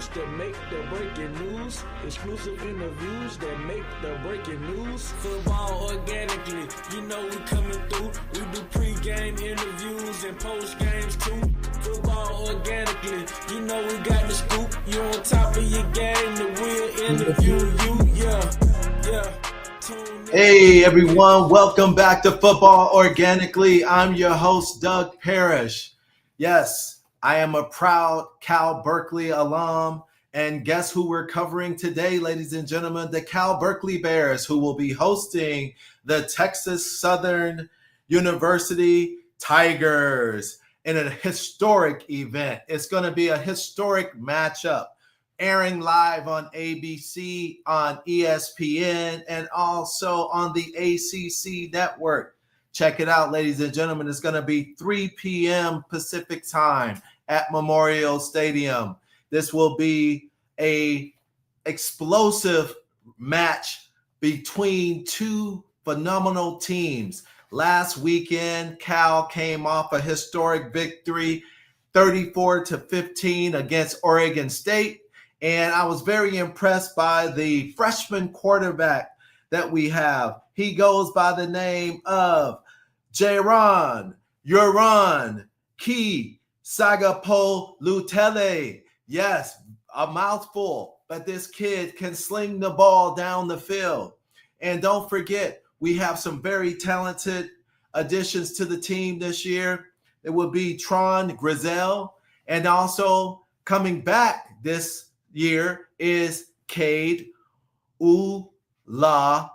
news that make the breaking news. Exclusive interviews that make the breaking news. Football organically, you know we coming through. We do pre-game interviews and post-games too. Football organically, you know we got the scoop. You on top of your game, the real interview you, yeah. Hey everyone, welcome back to Football Organically. I'm your host, Doug Parrish. Yes, I am a proud Cal Berkeley alum. And guess who we're covering today, ladies and gentlemen? The Cal Berkeley Bears, who will be hosting the Texas Southern University Tigers in a historic event. It's going to be a historic matchup, airing live on ABC, on ESPN, and also on the ACC network. Check it out, ladies and gentlemen. It's going to be 3 p.m. Pacific time at Memorial Stadium. This will be an explosive match between two phenomenal teams. Last weekend, Cal came off a historic victory, 34-15 against Oregon State. And I was very impressed by the freshman quarterback that we have. He goes by the name of Jaron Ki Sagapolutele. Yes, a mouthful, but this kid can sling the ball down the field. And don't forget, we have some very talented additions to the team this year. It will be Tron Grizel, and also coming back this year is Cade Ulaave.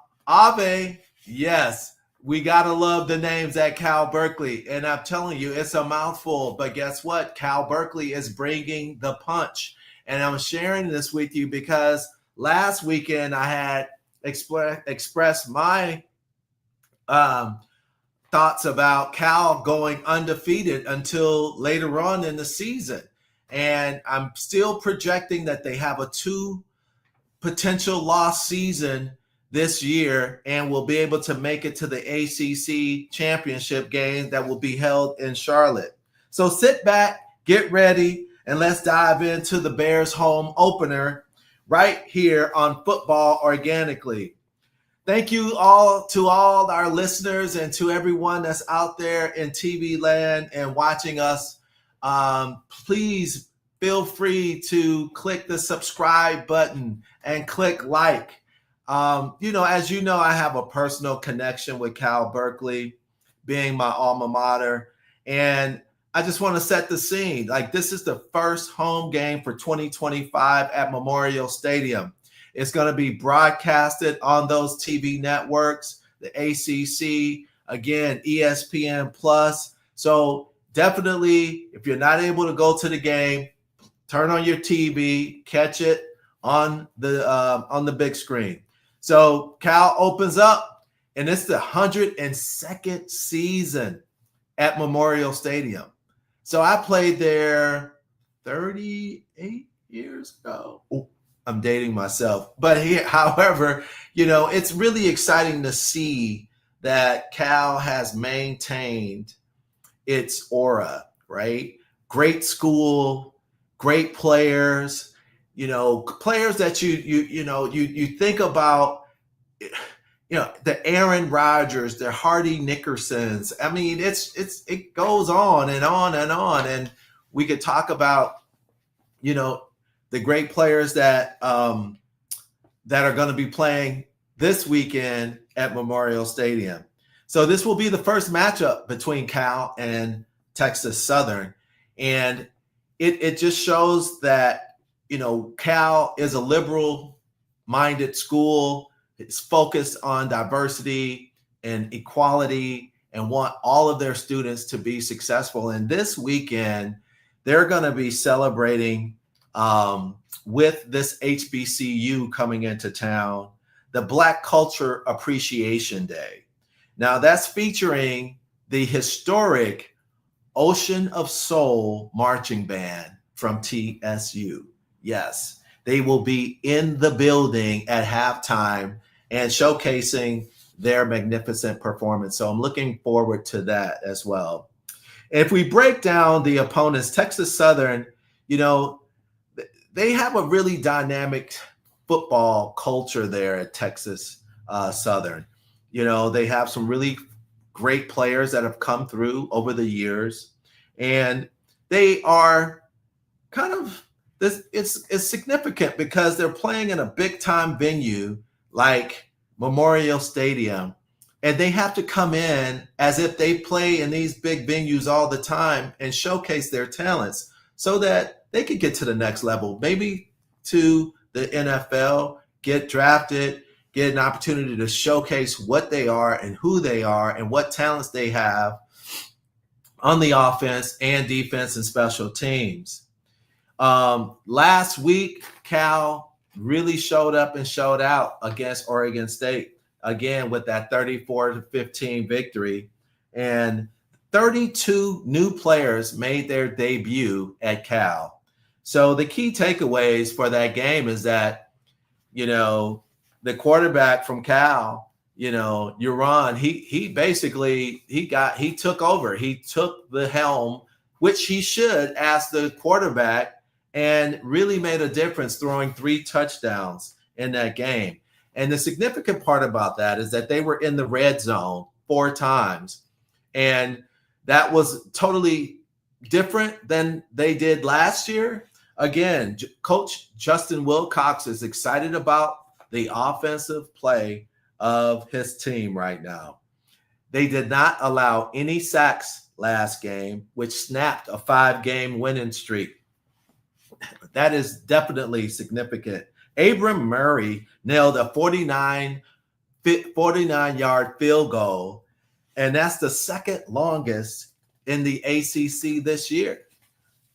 Yes, we gotta love the names at Cal Berkeley, and I'm telling you, it's a mouthful, but guess what? Cal Berkeley is bringing the punch, and I'm sharing this with you because last weekend I had expressed my thoughts about Cal going undefeated until later on in the season. And I'm still projecting that they have a 2 potential loss season this year and will be able to make it to the ACC championship game that will be held in Charlotte. So sit back, get ready, and let's dive into the Bears home opener right here on Football Organically. Thank you all to all our listeners and to everyone that's out there in TV land and watching us. Please feel free to click the subscribe button and click like. As you know, I have a personal connection with Cal Berkeley, being my alma mater. And I just want to set the scene. Like, this is the first home game for 2025 at Memorial Stadium. It's going to be broadcasted on those TV networks, the ACC, again, ESPN Plus. So definitely, if you're not able to go to the game, turn on your TV, catch it on the big screen. So Cal opens up, and it's the 102nd season at Memorial Stadium. So I played there 38 years ago. Ooh, I'm dating myself. But however, it's really exciting to see that Cal has maintained its aura, right? Great school, great players, players that you think about, the Aaron Rodgers, the Hardy Nickersons. I mean, it goes on and on and on. And we could talk about, the great players that are going to be playing this weekend at Memorial Stadium. So this will be the first matchup between Cal and Texas Southern. And it just shows that, Cal is a liberal-minded school. It's focused on diversity and equality and want all of their students to be successful. And this weekend, they're going to be celebrating with this HBCU coming into town, the Black Culture Appreciation Day. Now, that's featuring the historic Ocean of Soul Marching Band from TSU. Yes, they will be in the building at halftime and showcasing their magnificent performance. So I'm looking forward to that as well. If we break down the opponents, Texas Southern, they have a really dynamic football culture there at Texas Southern. You know, they have some really great players that have come through over the years, and they are kind of this. It's significant because they're playing in a big time venue like Memorial Stadium, and they have to come in as if they play in these big venues all the time and showcase their talents so that they could get to the next level, maybe to the NFL, get drafted, get an opportunity to showcase what they are and who they are and what talents they have on the offense and defense and special teams. Last week, Cal really showed up and showed out against Oregon State, again with that 34-15 victory. And 32 new players made their debut at Cal. So the key takeaways for that game is that, you know, the quarterback from Cal, you know, Uron, he basically he took over. He took the helm, which he should, as the quarterback, and really made a difference, throwing 3 touchdowns in that game. And the significant part about that is that they were in the red zone 4 times. And that was totally different than they did last year. Again, Coach Justin Wilcox is excited about the offensive play of his team right now. They did not allow any sacks last game, which snapped a 5-game winning streak. That is definitely significant. Abram Murray nailed a 49-yard field goal, and that's the second longest in the ACC this year.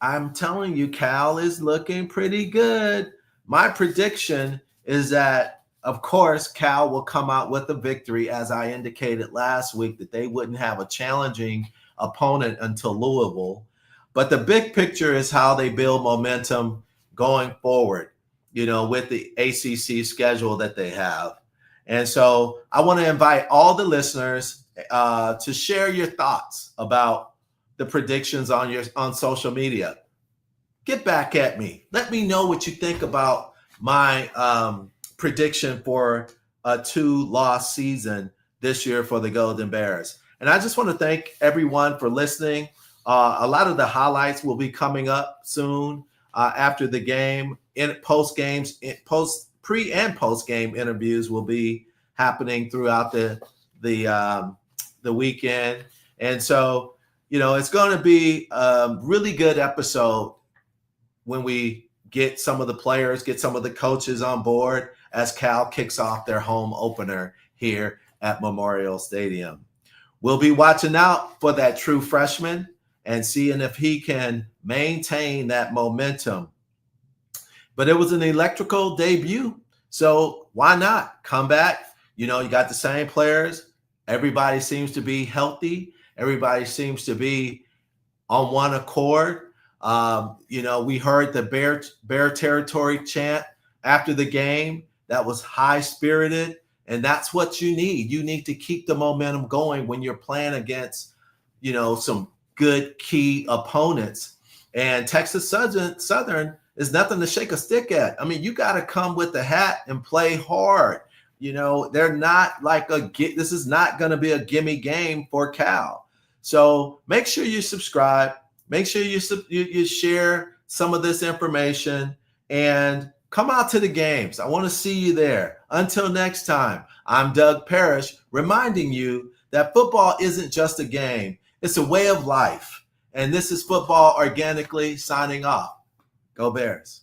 I'm telling you, Cal is looking pretty good. My prediction is that, of course, Cal will come out with a victory, as I indicated last week, that they wouldn't have a challenging opponent until Louisville. But the big picture is how they build momentum going forward, you know, with the ACC schedule that they have. And so I want to invite all the listeners to share your thoughts about the predictions on social media. Get back at me. Let me know what you think about my prediction for a 2-loss season this year for the Golden Bears. And I just want to thank everyone for listening. A lot of the highlights will be coming up soon after the game. In pre and post game interviews will be happening throughout the weekend. And so, you know, it's going to be a really good episode when we get some of the players, get some of the coaches on board as Cal kicks off their home opener here at Memorial Stadium. We'll be watching out for that true freshman and seeing if he can maintain that momentum. But it was an electrical debut, so why not come back? You know, you got the same players. Everybody seems to be healthy. Everybody seems to be on one accord. You know, we heard the Bear Territory chant after the game. That was high-spirited, and that's what you need. You need to keep the momentum going when you're playing against, you know, some good key opponents. And Texas Southern is nothing to shake a stick at. I mean, you got to come with the hat and play hard. You know, they're not like this is not going to be a gimme game for Cal. So make sure you subscribe. Make sure you share some of this information and come out to the games. I want to see you there. Until next time, I'm Doug Parrish, reminding you that football isn't just a game. It's a way of life. And this is Football Organically signing off. Go Bears.